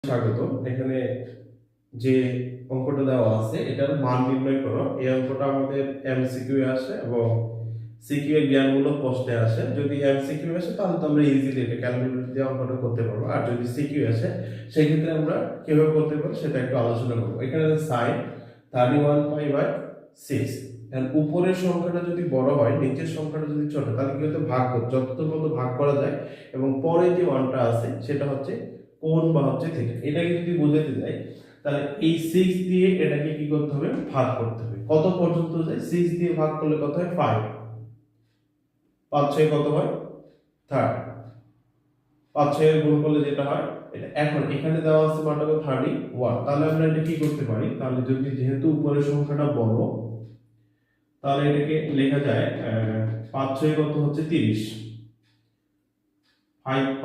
স্বাগত। এখানে যে অঙ্কটা দেওয়া আছে এটার মান নির্ণয় করো। এই অঙ্কটা আমাদের এমসিকিউ এ আসে এবং সিকিউ এর জ্ঞানমূলক প্রশ্নে আসে। যদি এমসিকিউ আসে তাহলে তো আমরা ইজিলি এটা ক্যালকুলেটর দিয়ে অঙ্কটা করতে পারবো, আর যদি সিকিউ আসে সেই ক্ষেত্রে আমরা কিভাবে করতে পারবো সেটা একটু আলোচনা করবো। এখানে sin 31π/6, এর উপরের সংখ্যাটা যদি বড় হয় নিচের সংখ্যাটা যদি ছোট, তাহলে কি হতে ভাগ করতে যতটুকু মতো ভাগ করা যায়, এবং পরে যে মানটা আছে সেটা হচ্ছে কোণ বা হচ্ছে থিটা। এটাকে যদি বোঝাতে যাই তাহলে এই 6 দিয়ে এটাকে কি করতে হবে, ভাগ করতে হবে। কত পর্যন্ত যায়? 6 দিয়ে ভাগ করলে কত হয়? 5। 5 6 কত হয়? 30। 5 6 এর গুণ করলে যেটা হয় এটা। এখন এখানে দেওয়া আছে মানটা কত? 31। তাহলে আমরা এটা কি করতে পারি, তাহলে যদি যেহেতু উপরের সংখ্যাটা বড় তাহলে এটাকে লেখা যায় 5 6 কত হচ্ছে? 30। 5π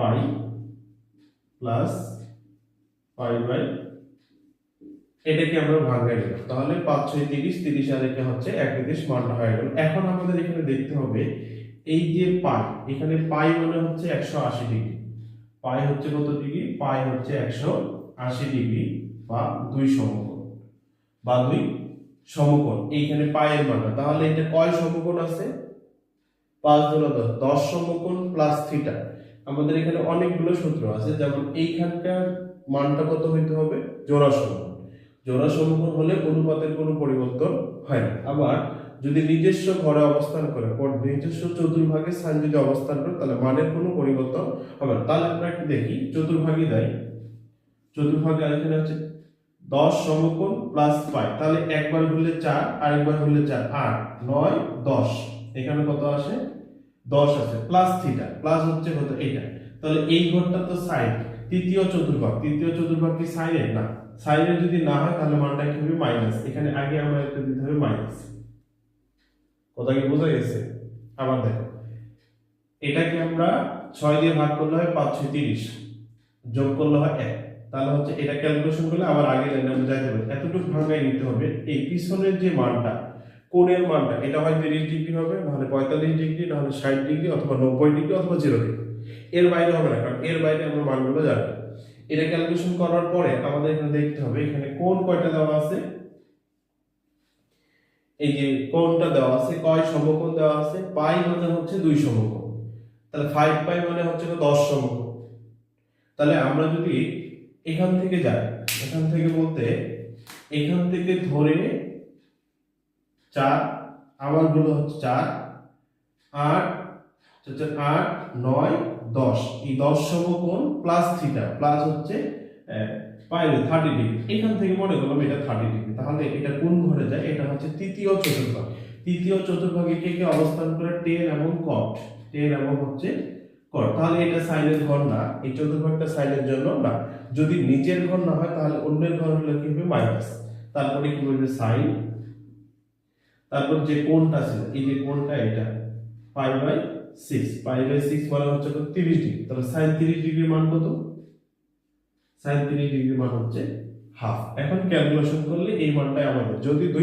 প্লাস 5/, এটাকে আমরা ভাঙাই দিলাম, তাহলে 5 6 30, 30 আর এটা হচ্ছে 31 মানটা হয়ে গেল। এখন আমাদের এখানে দেখতে হবে এই যে পাই, এখানে পাই মানে হচ্ছে 180 ডিগ্রি। পাই হচ্ছে কত ডিগ্রি? পাই হচ্ছে 180 ডিগ্রি বা 2 সমকোণ বা 2 সমকোণ। এইখানে পায়ের মানটা, তাহলে এটা কয় সমকোণ আছে? 5 গুণ 10, 10 সমকোণ প্লাস থিটা। আমাদের এখানে অনেকগুলো সূত্র আছে, যেমন এইখানকার মানটা কত হইতে হবে? জোড়া সমকোণ। জোড়া সমকোণ হলে অনুপাতের কোনো পরিবর্তন হয় না। আবার যদি নিজস্ব ঘরে অবস্থান করে, নিজস্ব চতুর্ভাগে স্থান যদি অবস্থান করে, তাহলে মানের কোনো পরিবর্তন হবে না। তাহলে আমরা একটু দেখি, চতুর্ভাগে যাই। চতুর্ভাগে এখানে হচ্ছে 10 সমকোণ প্লাস পাই, তাহলে একবার হলে 4, আরেকবার হলে 4, 8 9 10। এখানে কত আসে? 10 আছে, প্লাস থিটা, প্লাস হচ্ছে কত? এটা। তাহলে এই ঘরটা তো সাইন। তৃতীয় চতুর্ভাগ, তৃতীয় চতুর্ভাগ কি সাইনের? না। সাইনের যদি না হয় তাহলে মানটা কি হবে? মাইনাস। এখানে আগে আমরা একটা দিতে হবে মাইনাস। কথা কি বোঝা গেছে? আবার দেখো, এটাকে আমরা 6 দিয়ে ভাগ করলে হয় 5 6 30, যোগ করলে হয় 1। তাহলে হচ্ছে এটা ক্যালকুলেশন করলে আবার আগে লাইনে আমরা যাইতে হবে। এতটুকু ভাঙাই নিতে হবে। এই পিছনের যে মানটা, কোণের মানটা, এটা হয় 30 ডিগ্রি হবে, নাহলে 45 ডিগ্রি, নাহলে 60 ডিগ্রি, অথবা 90 ডিগ্রি, অথবা 0 ডিগ্রি। এর বাইরে হবে না, কারণ এর বাইরে আমরা মানগুলো জানি। এটা ক্যালকুলেশন করার পরে আমাদের এখানে দেখতে হবে এখানে কোণ কয়টা দেওয়া আছে। এই যে কোণটা দেওয়া আছে, কয় সমকোণ দেওয়া আছে? পাই মানে হচ্ছে 2 সমকোণ, তাহলে 5 পাই মানে হচ্ছে 10 সমকোণ। তাহলে আমরা যদি এখান থেকে যাই, এখান থেকে বলতে এখান থেকে ধরে 4, আবার গুলো হচ্ছে 4 8 8 9 10, এই 10 সমকোণ প্লাস থিটা, প্লাস হচ্ছে পাই 30 ডিগ্রি। এখান থেকে মনে করলাম এটা 30 ডিগ্রি, তাহলে এটা কোন ঘরে যায়? এটা হচ্ছে তৃতীয় চতুর্ভাগ। তৃতীয় চতুর্ভাগে কে কে অবস্থান করে? টেন এবং কট। টেন এবং হচ্ছে কট। তাহলে এটা সাইনের ঘর না, এই চতুর্ভাগটা সাইনের জন্য না। যদি নিচের ঘর না হয় তাহলে অন্যের ঘর হলে কি হবে? মাইনাস। তারপরে কি বলবে? সাইন, তারপর যে কোণটা ছিল, এই যে কোণটা, এটা π/6। π/6 মানে হচ্ছে 30 ডিগ্রি। তাহলে sin 30 ডিগ্রির মান কত? sin 30 ডিগ্রির মান হচ্ছে হাফ। এখন ক্যালকুলেশন করলে এই মানটাই আমাদের, যদি 2